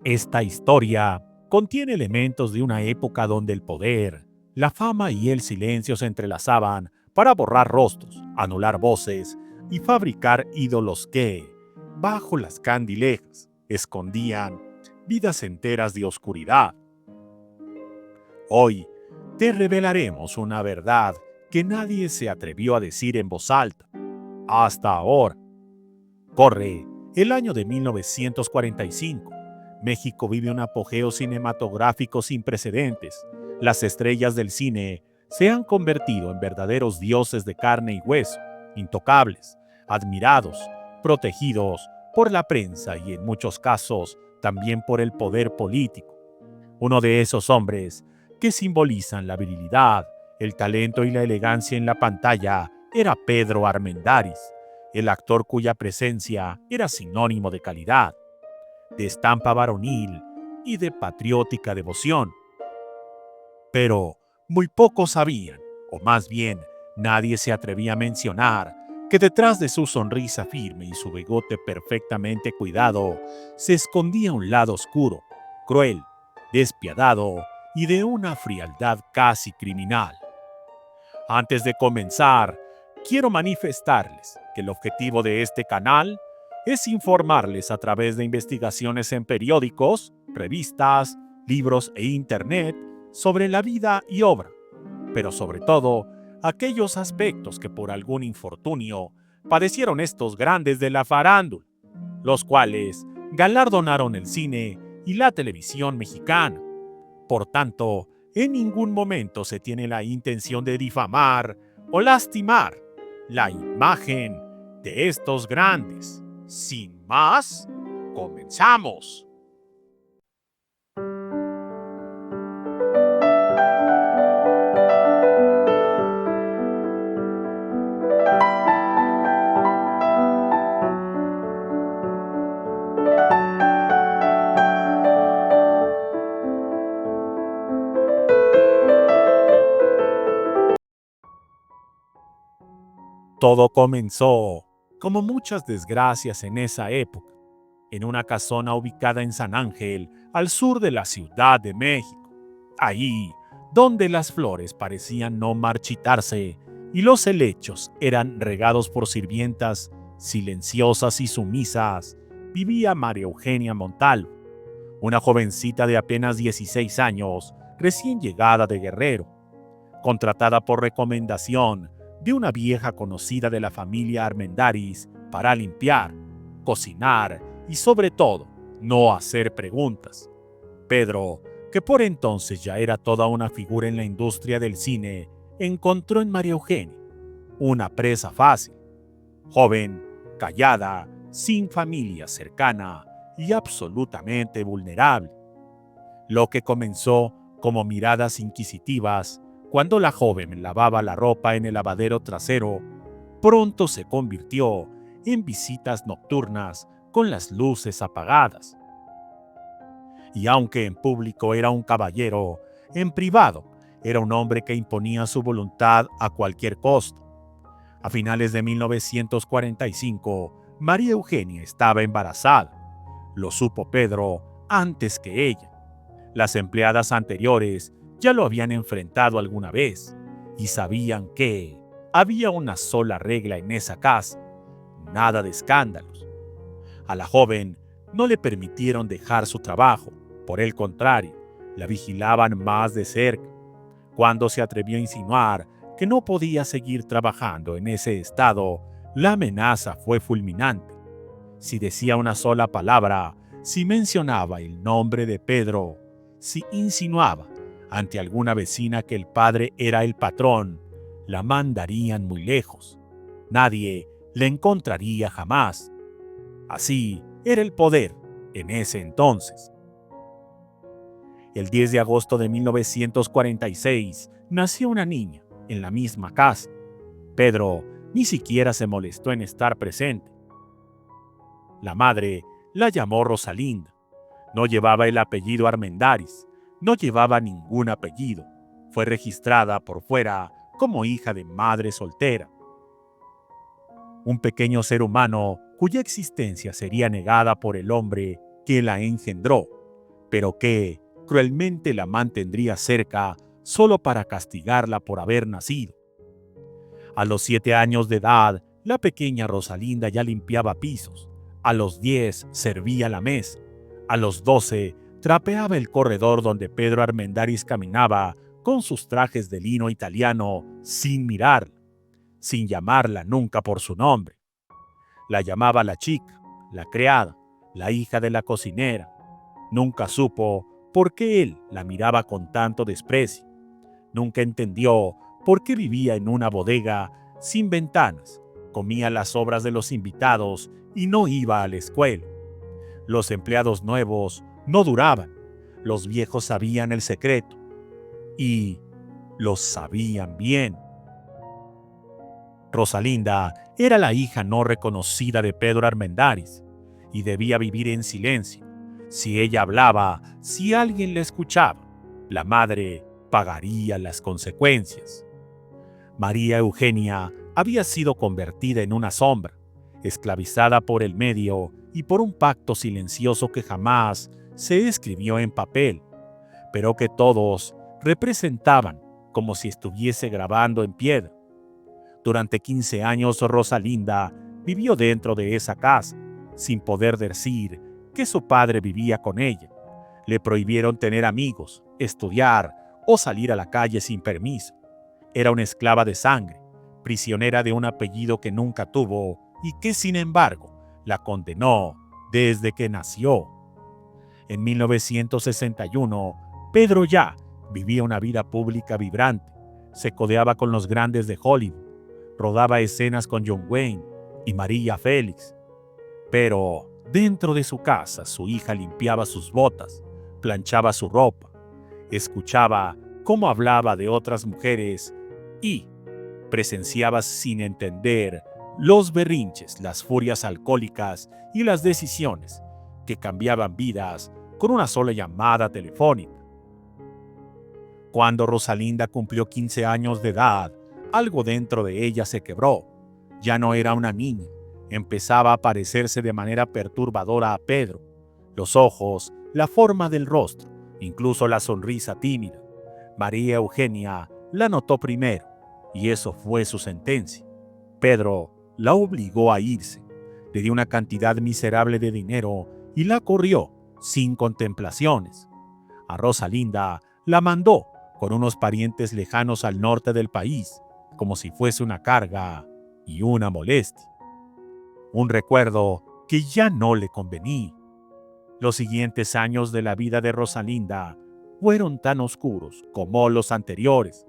Esta historia contiene elementos de una época donde el poder, la fama y el silencio se entrelazaban para borrar rostros, anular voces y fabricar ídolos que, bajo las candilejas, escondían vidas enteras de oscuridad. Hoy te revelaremos una verdad que nadie se atrevió a decir en voz alta. Hasta ahora. Corre el año de 1945. México vive un apogeo cinematográfico sin precedentes. Las estrellas del cine se han convertido en verdaderos dioses de carne y hueso, intocables, admirados, protegidos por la prensa y en muchos casos también por el poder político. Uno de esos hombres que simbolizan la virilidad, el talento y la elegancia en la pantalla era Pedro Armendáriz, el actor cuya presencia era sinónimo de calidad, de estampa varonil y de patriótica devoción. Pero muy pocos sabían, o más bien nadie se atrevía a mencionar, que detrás de su sonrisa firme y su bigote perfectamente cuidado se escondía un lado oscuro, cruel, despiadado y de una frialdad casi criminal. Antes de comenzar, quiero manifestarles que el objetivo de este canal es informarles a través de investigaciones en periódicos, revistas, libros e internet sobre la vida y obra, pero sobre todo aquellos aspectos que por algún infortunio padecieron estos grandes de la farándula, los cuales galardonaron el cine y la televisión mexicana. Por tanto, en ningún momento se tiene la intención de difamar o lastimar la imagen de estos grandes. Sin más, comenzamos. Todo comenzó, como muchas desgracias en esa época, en una casona ubicada en San Ángel, al sur de la Ciudad de México. Ahí, donde las flores parecían no marchitarse y los helechos eran regados por sirvientas silenciosas y sumisas, vivía María Eugenia Montalvo, una jovencita de apenas 16 años, recién llegada de Guerrero, contratada por recomendación de una vieja conocida de la familia Armendáriz para limpiar, cocinar y sobre todo, no hacer preguntas. Pedro, que por entonces ya era toda una figura en la industria del cine, encontró en María Eugenia una presa fácil, joven, callada, sin familia cercana y absolutamente vulnerable. Lo que comenzó como miradas inquisitivas cuando la joven lavaba la ropa en el lavadero trasero, pronto se convirtió en visitas nocturnas con las luces apagadas. Y aunque en público era un caballero, en privado era un hombre que imponía su voluntad a cualquier costo. A finales de 1945, María Eugenia estaba embarazada. Lo supo Pedro antes que ella. Las empleadas anteriores ya lo habían enfrentado alguna vez y sabían que había una sola regla en esa casa: nada de escándalos. A la joven no le permitieron dejar su trabajo, por el contrario, la vigilaban más de cerca. Cuando se atrevió a insinuar que no podía seguir trabajando en ese estado, la amenaza fue fulminante. Si decía una sola palabra, si mencionaba el nombre de Pedro, si insinuaba ante alguna vecina que el padre era el patrón, la mandarían muy lejos. Nadie le encontraría jamás. Así era el poder en ese entonces. El 10 de agosto de 1946 nació una niña en la misma casa. Pedro ni siquiera se molestó en estar presente. La madre la llamó Rosalinda. No llevaba el apellido Armendáriz, no llevaba ningún apellido. Fue registrada por fuera como hija de madre soltera. Un pequeño ser humano cuya existencia sería negada por el hombre que la engendró, pero que cruelmente la mantendría cerca solo para castigarla por haber nacido. A los 7 años de edad, la pequeña Rosalinda ya limpiaba pisos. A los 10 servía la mesa. A los 12 trapeaba el corredor donde Pedro Armendáriz caminaba con sus trajes de lino italiano sin mirarla, sin llamarla nunca por su nombre. La llamaba la chica, la criada, la hija de la cocinera. Nunca supo por qué él la miraba con tanto desprecio. Nunca entendió por qué vivía en una bodega sin ventanas, comía las sobras de los invitados y no iba a la escuela. Los empleados nuevos no duraban, los viejos sabían el secreto y lo sabían bien. Rosalinda era la hija no reconocida de Pedro Armendáriz y debía vivir en silencio. Si ella hablaba, si alguien la escuchaba, la madre pagaría las consecuencias. María Eugenia había sido convertida en una sombra, esclavizada por el medio y por un pacto silencioso que jamás se escribió en papel, pero que todos representaban como si estuviese grabando en piedra. Durante 15 años Rosalinda vivió dentro de esa casa, sin poder decir que su padre vivía con ella. Le prohibieron tener amigos, estudiar o salir a la calle sin permiso. Era una esclava de sangre, prisionera de un apellido que nunca tuvo y que, sin embargo, la condenó desde que nació. En 1961, Pedro ya vivía una vida pública vibrante. Se codeaba con los grandes de Hollywood, rodaba escenas con John Wayne y María Félix. Pero dentro de su casa, su hija limpiaba sus botas, planchaba su ropa, escuchaba cómo hablaba de otras mujeres y presenciaba sin entender los berrinches, las furias alcohólicas y las decisiones que cambiaban vidas con una sola llamada telefónica. Cuando Rosalinda cumplió 15 años de edad, algo dentro de ella se quebró. Ya no era una niña. Empezaba a parecerse de manera perturbadora a Pedro. Los ojos, la forma del rostro, incluso la sonrisa tímida. María Eugenia la notó primero, y eso fue su sentencia. Pedro la obligó a irse. Le dio una cantidad miserable de dinero y la corrió sin contemplaciones. A Rosalinda la mandó con unos parientes lejanos al norte del país, como si fuese una carga y una molestia. Un recuerdo que ya no le convenía. Los siguientes años de la vida de Rosalinda fueron tan oscuros como los anteriores.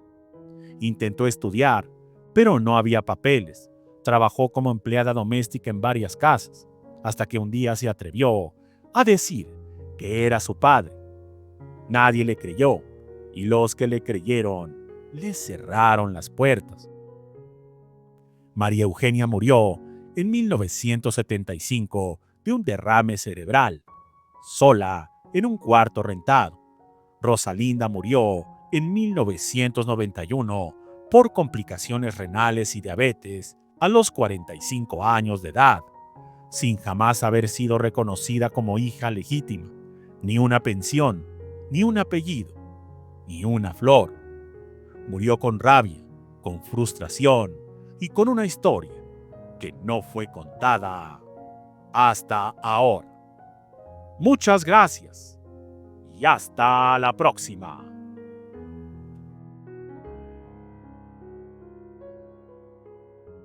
Intentó estudiar, pero no había papeles. Trabajó como empleada doméstica en varias casas, hasta que un día se atrevió a decir que era su padre. Nadie le creyó, y los que le creyeron le cerraron las puertas. María Eugenia murió en 1975 de un derrame cerebral, sola en un cuarto rentado. Rosalinda murió en 1991 por complicaciones renales y diabetes a los 45 años de edad, sin jamás haber sido reconocida como hija legítima, ni una pensión, ni un apellido, ni una flor. Murió con rabia, con frustración y con una historia que no fue contada hasta ahora. Muchas gracias y hasta la próxima.